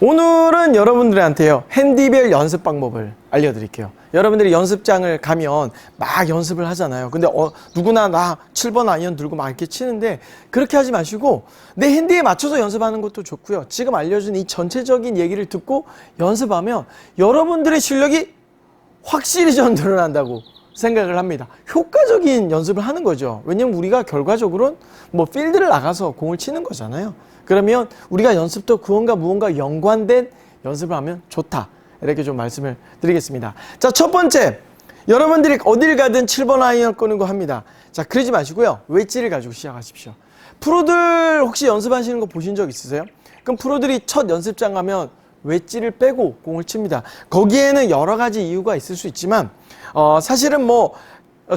오늘은 여러분들한테요 핸디별 연습 방법을 알려드릴게요. 여러분들이 연습장을 가면 막 연습을 하잖아요. 근데 누구나 나 7번 아이언 들고 막 이렇게 치는데 그렇게 하지 마시고 내 핸디에 맞춰서 연습하는 것도 좋고요. 지금 알려준 이 전체적인 얘기를 듣고 연습하면 여러분들의 실력이 확실히 좀 늘어난다고 생각을 합니다. 효과적인 연습을 하는 거죠. 왜냐면 우리가 결과적으로는 뭐 필드를 나가서 공을 치는 거잖아요. 그러면 우리가 연습도 그원과 무언가 연관된 연습을 하면 좋다. 이렇게 좀 말씀을 드리겠습니다. 자, 첫 번째. 여러분들이 어딜 가든 7번 아이언 꺼는 거 합니다. 자, 그러지 마시고요. 웨지를 가지고 시작하십시오. 프로들 혹시 연습하시는 거 보신 적 있으세요? 그럼 프로들이 첫 연습장 가면 웨지를 빼고 공을 칩니다. 거기에는 여러 가지 이유가 있을 수 있지만 사실은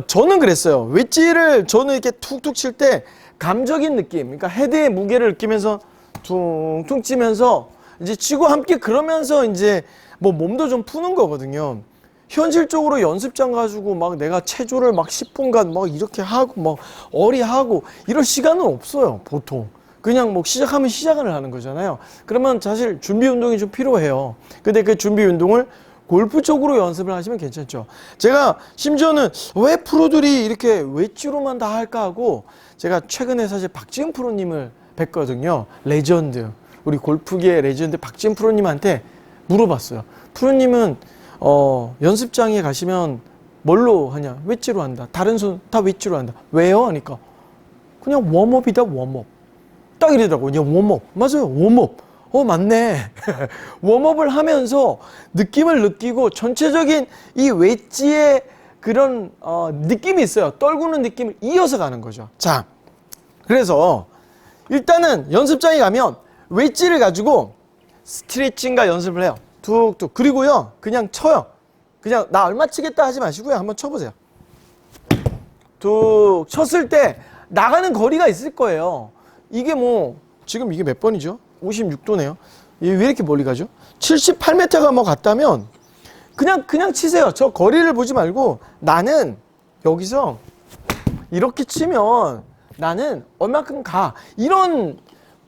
저는 그랬어요. 웨지를 저는 이렇게 툭툭 칠 때 감적인 느낌, 그러니까 헤드의 무게를 느끼면서 퉁퉁 치면서 이제 치고 함께 그러면서 이제 몸도 좀 푸는 거거든요. 현실적으로 연습장 가지고 막 내가 체조를 막 10분간 막 이렇게 하고 막 어리하고 이럴 시간은 없어요, 보통. 그냥 시작하면 시작을 하는 거잖아요. 그러면 사실 준비 운동이 좀 필요해요. 근데 그 준비 운동을 골프 쪽으로 연습을 하시면 괜찮죠. 제가 심지어는 왜 프로들이 이렇게 웨지로만 다 할까 하고 제가 최근에 사실 박지훈 프로님을 뵀거든요. 레전드. 우리 골프계의 레전드 박지훈 프로님한테 물어봤어요. 프로님은 연습장에 가시면 뭘로 하냐? 웨지로 한다. 다른 손 다 웨지로 한다. 왜요? 하니까 그냥 웜업이다, 웜업. 딱 이러더라고요. 그냥 웜업. 맞아요. 웜업. 맞네. 웜업을 하면서 느낌을 느끼고 전체적인 이 웨지의 그런 느낌이 있어요. 떨구는 느낌을 이어서 가는 거죠. 자, 그래서 일단은 연습장에 가면 웨지를 가지고 스트레칭과 연습을 해요. 툭툭. 그리고요, 그냥 쳐요. 그냥 나 얼마 치겠다 하지 마시고요. 한번 쳐보세요. 툭 쳤을 때 나가는 거리가 있을 거예요. 이게 지금 이게 몇 번이죠? 56도네요. 왜 이렇게 멀리 가죠? 78m가 갔다면 그냥 치세요. 저 거리를 보지 말고 나는 여기서 이렇게 치면 나는 얼마큼 가.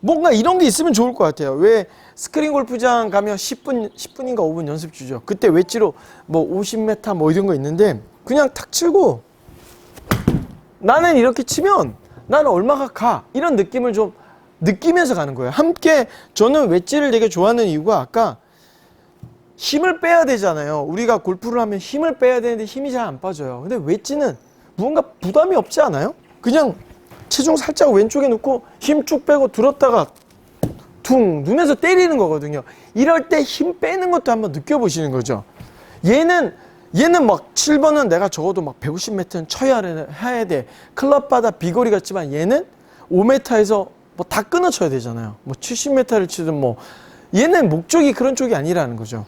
뭔가 이런 게 있으면 좋을 것 같아요. 왜 스크린 골프장 가면 10분인가 5분 연습 주죠. 그때 웨지로 50m 이런 거 있는데 그냥 탁 치고 나는 이렇게 치면 나는 얼마가 가. 이런 느낌을 좀 느끼면서 가는 거예요. 함께 저는 웨지를 되게 좋아하는 이유가 아까 힘을 빼야 되잖아요. 우리가 골프를 하면 힘을 빼야 되는데 힘이 잘 안 빠져요. 근데 웨지는 무언가 부담이 없지 않아요? 그냥 체중 살짝 왼쪽에 놓고 힘 쭉 빼고 들었다가 퉁 눈에서 때리는 거거든요. 이럴 때 힘 빼는 것도 한번 느껴보시는 거죠. 얘는 7번은 내가 적어도 150m는 쳐야 해야 돼. 클럽바다 비거리 같지만 얘는 5m에서 다 끊어 쳐야 되잖아요. 70m를 치든 얘는 목적이 그런 쪽이 아니라는 거죠.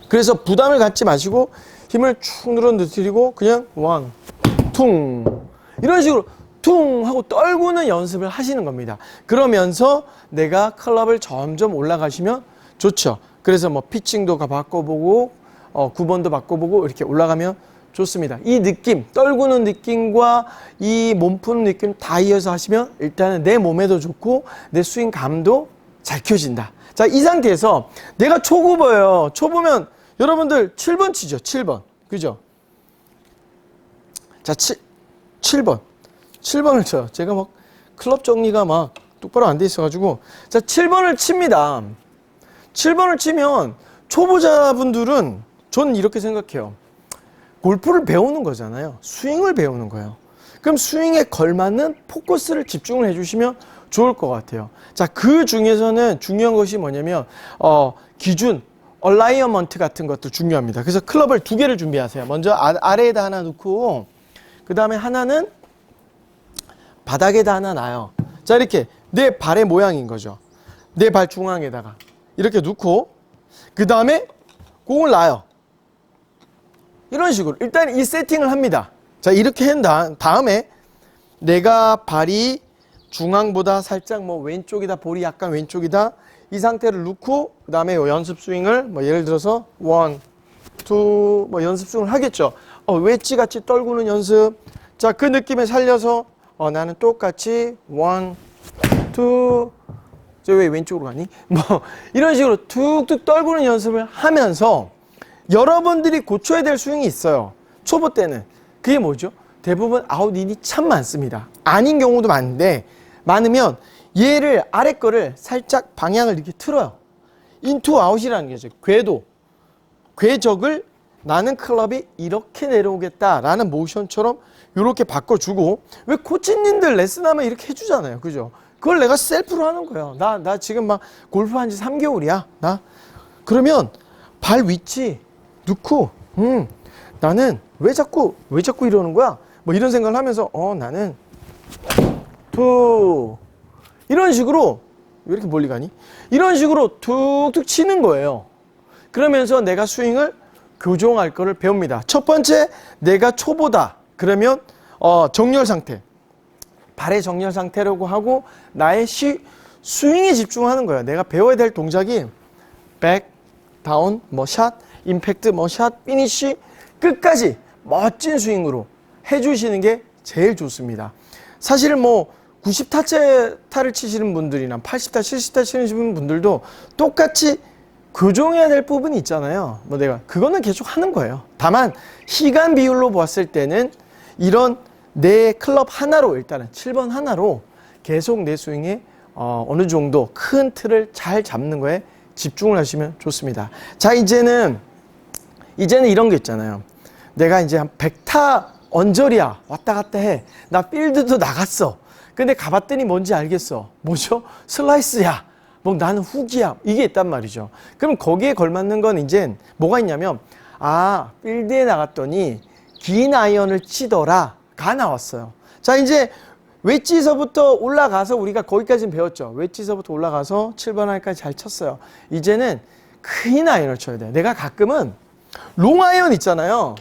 그래서 부담을 갖지 마시고 힘을 축 늘어뜨리고 그냥 퉁 이런 식으로 퉁 하고 떨구는 연습을 하시는 겁니다. 그러면서 내가 클럽을 점점 올라가시면 좋죠. 그래서 피칭도 바꿔보고 9번도 바꿔보고 이렇게 올라가면 좋습니다. 이 느낌, 떨구는 느낌과 이 몸 푸는 느낌 다 이어서 하시면 일단은 내 몸에도 좋고 내 스윙 감도 잘 켜진다. 자, 이 상태에서 내가 초보예요. 초보면 여러분들 7번 치죠. 7번. 그죠? 자, 7번. 7번을 쳐요. 제가 클럽 정리가 똑바로 안 돼 있어가지고. 자, 7번을 칩니다. 7번을 치면 초보자분들은 저는 이렇게 생각해요. 골프를 배우는 거잖아요. 스윙을 배우는 거예요. 그럼 스윙에 걸맞는 포커스를 집중을 해주시면 좋을 것 같아요. 자, 그 중에서는 중요한 것이 뭐냐면 기준, 얼라이어먼트 같은 것도 중요합니다. 그래서 클럽을 2개를 준비하세요. 먼저 아래에다 하나 놓고 그 다음에 하나는 바닥에다 하나 놔요. 자, 이렇게 내 발의 모양인 거죠. 내 발 중앙에다가 이렇게 놓고 그 다음에 공을 놔요. 이런 식으로 일단 이 세팅을 합니다. 자, 이렇게 한 다음에 내가 발이 중앙보다 살짝 왼쪽이다, 볼이 약간 왼쪽이다, 이 상태를 놓고 그 다음에 연습 스윙을 예를 들어서 1, 2 연습 스윙을 하겠죠. 웨지 같이 떨구는 연습. 자, 그 느낌에 살려서 나는 똑같이 1, 2 저 왜 왼쪽으로 가니? 뭐 이런 식으로 툭툭 떨구는 연습을 하면서 여러분들이 고쳐야 될 스윙이 있어요. 초보 때는. 그게 뭐죠? 대부분 아웃인이 참 많습니다. 아닌 경우도 많은데 많으면 얘를 아래 거를 살짝 방향을 이렇게 틀어요. 인투 아웃이라는 거죠. 궤도. 궤적을 나는 클럽이 이렇게 내려오겠다라는 모션처럼 이렇게 바꿔주고, 왜 코치님들 레슨하면 이렇게 해주잖아요. 그죠? 그걸 내가 셀프로 하는 거예요. 나 지금 막 골프한 지 3개월이야. 그러면 발 위치 넣고, 나는 왜 자꾸 이러는 거야? 뭐 이런 생각을 하면서, 나는 이런 식으로, 왜 이렇게 멀리 가니? 이런 식으로 툭툭 치는 거예요. 그러면서 내가 스윙을 교정할 거를 배웁니다. 첫 번째, 내가 초보다. 그러면 정렬 상태. 발의 정렬 상태라고 하고 나의 스윙에 집중하는 거예요. 내가 배워야 될 동작이 백, 다운, 뭐 샷, 임팩트, 뭐 샷, 피니쉬 끝까지 멋진 스윙으로 해주시는 게 제일 좋습니다. 사실 뭐 90타째 타를 치시는 분들이나 80타, 70타 치시는 분들도 똑같이 교정해야 될 부분이 있잖아요. 뭐 내가 그거는 계속 하는 거예요. 다만 시간 비율로 봤을 때는 이런 내 클럽 하나로, 일단은 7번 하나로 계속 내 스윙에 어느 정도 큰 틀을 잘 잡는 거에 집중을 하시면 좋습니다. 자, 이제는 이런 게 있잖아요. 내가 이제 한 100타 언저리야. 왔다 갔다 해. 나 필드도 나갔어. 근데 가봤더니 뭔지 알겠어. 뭐죠? 슬라이스야. 뭐 나는 훅이야. 이게 있단 말이죠. 그럼 거기에 걸맞는 건 이제 뭐가 있냐면, 필드에 나갔더니 긴 아이언을 치더라 가 나왔어요. 자, 이제 웨지에서부터 올라가서 우리가 거기까지는 배웠죠. 웨지에서부터 올라가서 7번 아이언까지 잘 쳤어요. 이제는 긴 아이언을 쳐야 돼요. 내가 가끔은 롱 아이언 있잖아요.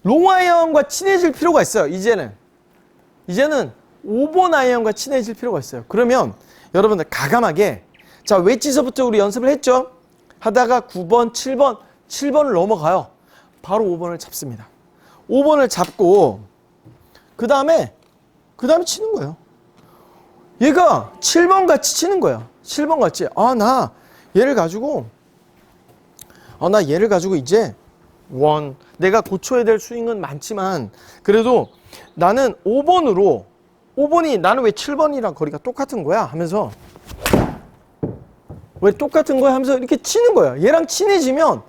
롱 아이언과 친해질 필요가 있어요. 이제는 5번 아이언과 친해질 필요가 있어요. 그러면 여러분들 가감하게, 자, 웨지에서부터 우리 연습을 했죠. 하다가 9번, 7번을 넘어가요. 바로 5번을 잡습니다. 5번을 잡고 그 다음에 치는 거예요. 얘가 7번 같이 치는 거예요. 7번 같이. 나 얘를 가지고 이제 내가 고쳐야 될 스윙은 많지만 그래도 나는 5번이 나는 왜 7번이랑 거리가 똑같은 거야? 하면서 왜 똑같은 거야? 하면서 이렇게 치는 거예요. 얘랑 친해지면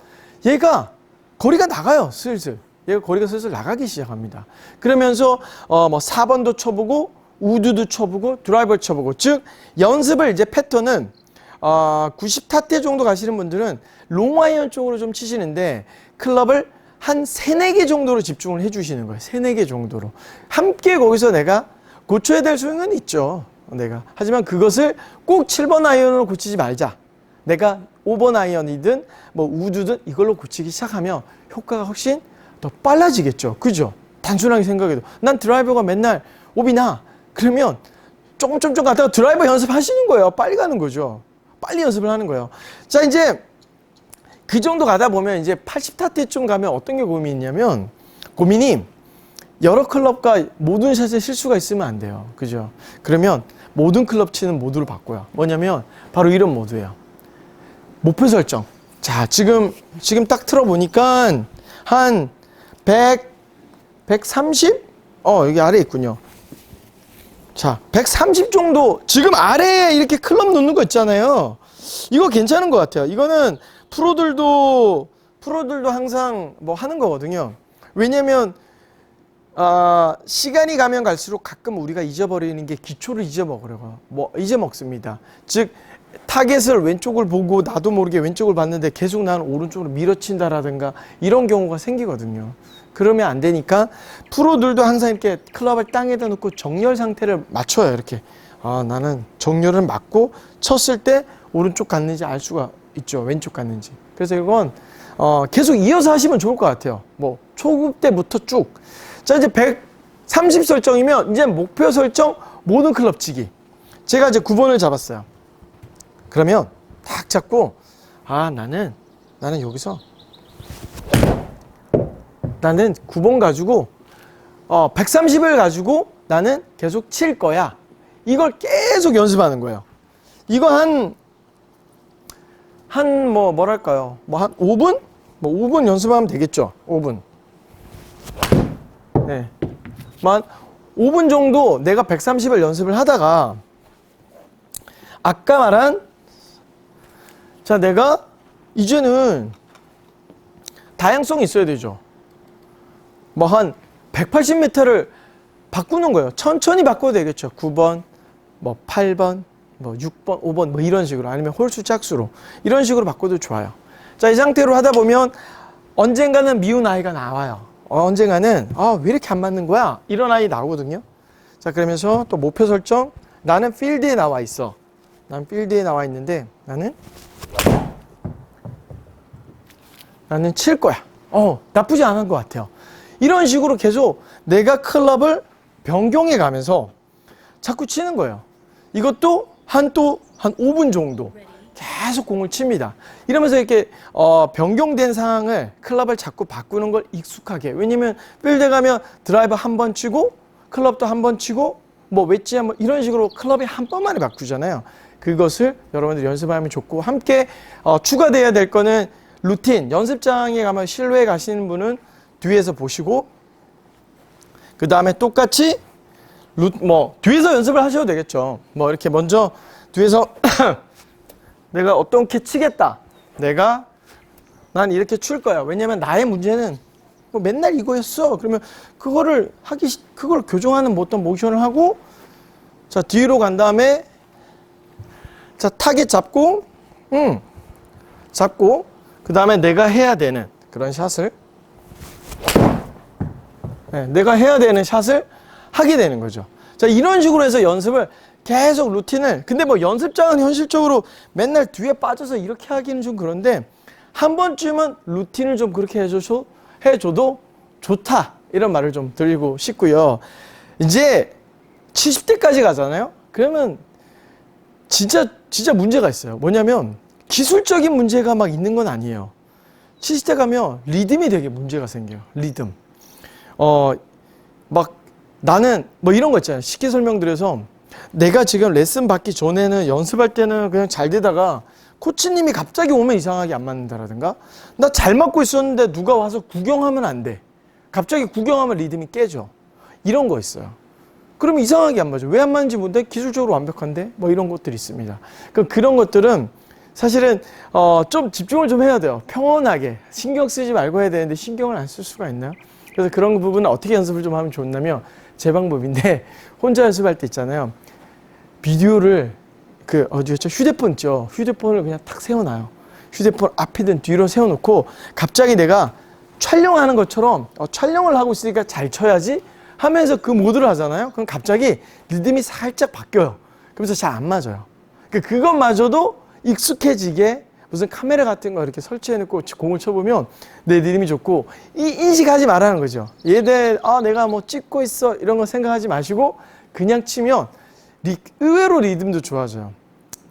얘가 거리가 나가요. 슬슬. 얘가 거리가 슬슬 나가기 시작합니다. 그러면서 뭐 4번도 쳐보고 우드도 쳐보고 드라이버 쳐보고, 즉 연습을 이제 패턴은 90타대 정도 가시는 분들은 롱아이언 쪽으로 좀 치시는데 클럽을 한 3, 4개 정도로 집중을 해주시는 거예요. 3, 4개 정도로. 함께 거기서 내가 고쳐야 될 스윙은 있죠. 하지만 그것을 꼭 7번 아이언으로 고치지 말자. 내가 5번 아이언이든 뭐 우드든 이걸로 고치기 시작하면 효과가 훨씬 더 빨라지겠죠. 그죠? 단순하게 생각해도 난 드라이버가 맨날 오비나, 그러면 조금 가다가 드라이버 연습하시는 거예요. 빨리 가는 거죠. 빨리 연습을 하는 거예요. 자, 이제 그 정도 가다 보면 이제 80타 때쯤 가면 어떤 게 고민이냐면, 고민이 여러 클럽과 모든 샷에 실수가 있으면 안 돼요. 그죠? 그러면 모든 클럽 치는 모드로 바꿔요. 뭐냐면 바로 이런 모드예요. 목표 설정. 자, 지금 딱 틀어보니까 한 130? 여기 아래에 있군요. 자, 130 정도, 지금 아래에 이렇게 클럽 놓는 거 있잖아요. 이거 괜찮은 것 같아요. 이거는 프로들도 항상 뭐 하는 거거든요. 왜냐면 시간이 가면 갈수록 가끔 우리가 잊어버리는 게 기초를 잊어먹습니다. 즉 타겟을 왼쪽을 보고 나도 모르게 왼쪽을 봤는데 계속 나는 오른쪽으로 밀어친다라든가 이런 경우가 생기거든요. 그러면 안 되니까 프로들도 항상 이렇게 클럽을 땅에다 놓고 정렬 상태를 맞춰요. 이렇게 나는 정렬을 맞고 쳤을 때 오른쪽 갔는지 알 수가 있죠. 왼쪽 갔는지. 그래서 이건 계속 이어서 하시면 좋을 것 같아요. 뭐 초급 때부터 쭉. 자, 이제 130 설정이면 이제 목표 설정 모든 클럽 치기. 제가 이제 9번을 잡았어요. 그러면 딱 잡고 나는 여기서 나는 9번 가지고 130을 가지고 나는 계속 칠 거야. 이걸 계속 연습하는 거예요. 이거 뭐랄까요? 뭐 한 5분? 뭐 5분 연습하면 되겠죠? 5분. 네. 한 5분 정도 내가 130을 연습을 하다가 아까 말한 자, 내가 이제는 다양성이 있어야 되죠. 뭐 한 180m를 바꾸는 거예요. 천천히 바꿔도 되겠죠. 9번, 뭐 8번, 뭐 6번, 5번 뭐 이런 식으로 아니면 홀수 짝수로 이런 식으로 바꿔도 좋아요. 자, 이 상태로 하다 보면 언젠가는 미운 아이가 나와요. 언젠가는 왜 이렇게 안 맞는 거야? 이런 아이 나오거든요. 자, 그러면서 또 목표 설정. 나는 필드에 나와 있어. 난 필드에 나와 있는데 나는 칠 거야. 나쁘지 않은 것 같아요. 이런 식으로 계속 내가 클럽을 변경해 가면서 자꾸 치는 거예요. 이것도 한 5분 정도 계속 공을 칩니다. 이러면서 이렇게 변경된 상황을 클럽을 자꾸 바꾸는 걸 익숙하게. 왜냐면 필드에 가면 드라이버 한 번 치고 클럽도 한 번 치고 뭐 웨지 한 번 이런 식으로 클럽이 한 번만에 바꾸잖아요. 그것을 여러분들이 연습하면 좋고 함께 추가돼야 될 거는 루틴. 연습장에 가면 실외에 가시는 분은 뒤에서 보시고 그 다음에 똑같이 뒤에서 연습을 하셔도 되겠죠. 뭐 이렇게 먼저 뒤에서 내가 어떻게 치겠다. 난 이렇게 칠 거야. 왜냐면 나의 문제는 뭐 맨날 이거였어. 그러면 그걸 교정하는 어떤 모션을 하고 자, 뒤로 간 다음에 자, 타겟 잡고 그 다음에 내가 해야 되는 그런 샷을 내가 해야 되는 샷을 하게 되는 거죠. 자, 이런 식으로 해서 연습을 계속 루틴을 근데 뭐 연습장은 현실적으로 맨날 뒤에 빠져서 이렇게 하기는 좀 그런데 한 번쯤은 루틴을 좀 그렇게 해줘도 좋다 이런 말을 좀 드리고 싶고요. 이제 70대까지 가잖아요. 그러면 진짜 문제가 있어요. 뭐냐면 기술적인 문제가 막 있는 건 아니에요. 70대 가면 리듬이 되게 문제가 생겨요. 리듬. 막 나는 뭐 이런 거 있잖아요. 쉽게 설명드려서 내가 지금 레슨 받기 전에는 연습할 때는 그냥 잘 되다가 코치님이 갑자기 오면 이상하게 안 맞는다라든가 나 잘 맞고 있었는데 누가 와서 구경하면 안 돼. 갑자기 구경하면 리듬이 깨져. 이런 거 있어요. 그러면 이상하게 안 맞아. 왜 안 맞는지 모르는데 기술적으로 완벽한데 뭐 이런 것들이 있습니다. 그런 것들은 사실은 좀 집중을 좀 해야 돼요. 평온하게 신경 쓰지 말고 해야 되는데 신경을 안 쓸 수가 있나요? 그래서 그런 부분은 어떻게 연습을 좀 하면 좋냐면 제 방법인데 혼자 연습할 때 있잖아요. 비디오를 어디였죠? 휴대폰 있죠. 휴대폰을 그냥 탁 세워놔요. 휴대폰 앞이든 뒤로 세워놓고 갑자기 내가 촬영하는 것처럼 촬영을 하고 있으니까 잘 쳐야지 하면서 그 모드를 하잖아요. 그럼 갑자기 리듬이 살짝 바뀌어요. 그러면서 잘 안 맞아요. 그것마저도 익숙해지게 무슨 카메라 같은 거 이렇게 설치해놓고 공을 쳐보면 내 리듬이 좋고 인식하지 말라는 거죠. 얘들 내가 뭐 찍고 있어 이런 거 생각하지 마시고 그냥 치면 의외로 리듬도 좋아져요.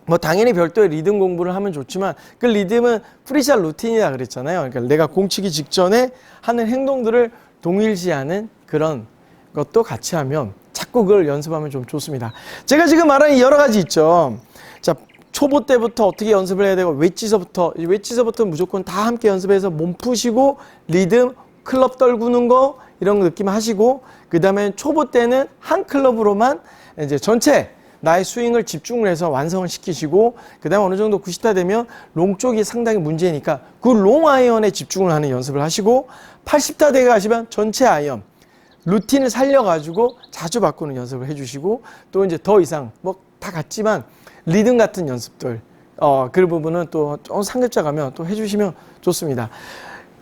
뭐 당연히 별도의 리듬 공부를 하면 좋지만 그 리듬은 프리샷 루틴이라 그랬잖아요. 그러니까 내가 공 치기 직전에 하는 행동들을 동일시하는 그런 것도 같이 하면 자꾸 그걸 연습하면 좀 좋습니다. 제가 지금 말하는 여러 가지 있죠. 자, 초보 때부터 어떻게 연습을 해야 되고 웨지서부터 무조건 다 함께 연습해서 몸 푸시고 리듬, 클럽 떨구는 거 이런 거 느낌 하시고 그 다음에 초보 때는 한 클럽으로만 이제 전체 나의 스윙을 집중을 해서 완성을 시키시고 그 다음에 어느 정도 90타 되면 롱 쪽이 상당히 문제니까 그 롱 아이언에 집중을 하는 연습을 하시고 80타 되게 가시면 전체 아이언 루틴을 살려가지고 자주 바꾸는 연습을 해주시고 또 이제 더 이상 뭐 다 같지만 리듬 같은 연습들 그 부분은 또 상급자 가면 또 해주시면 좋습니다.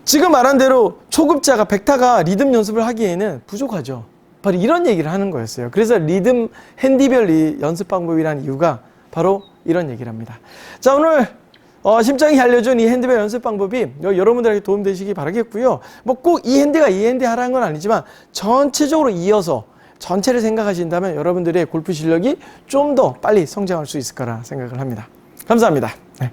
지금 말한 대로 초급자가 100타가 리듬 연습을 하기에는 부족하죠. 바로 이런 얘기를 하는 거였어요. 그래서 리듬 핸디별 연습 방법이라는 이유가 바로 이런 얘기를 합니다. 자, 오늘 심장이 알려준 이 핸디별 연습 방법이 여러분들에게 도움되시기 바라겠고요. 뭐 꼭 이 핸디가 이 핸디 하라는 건 아니지만 전체적으로 이어서 전체를 생각하신다면 여러분들의 골프 실력이 좀 더 빨리 성장할 수 있을 거라 생각을 합니다. 감사합니다. 네.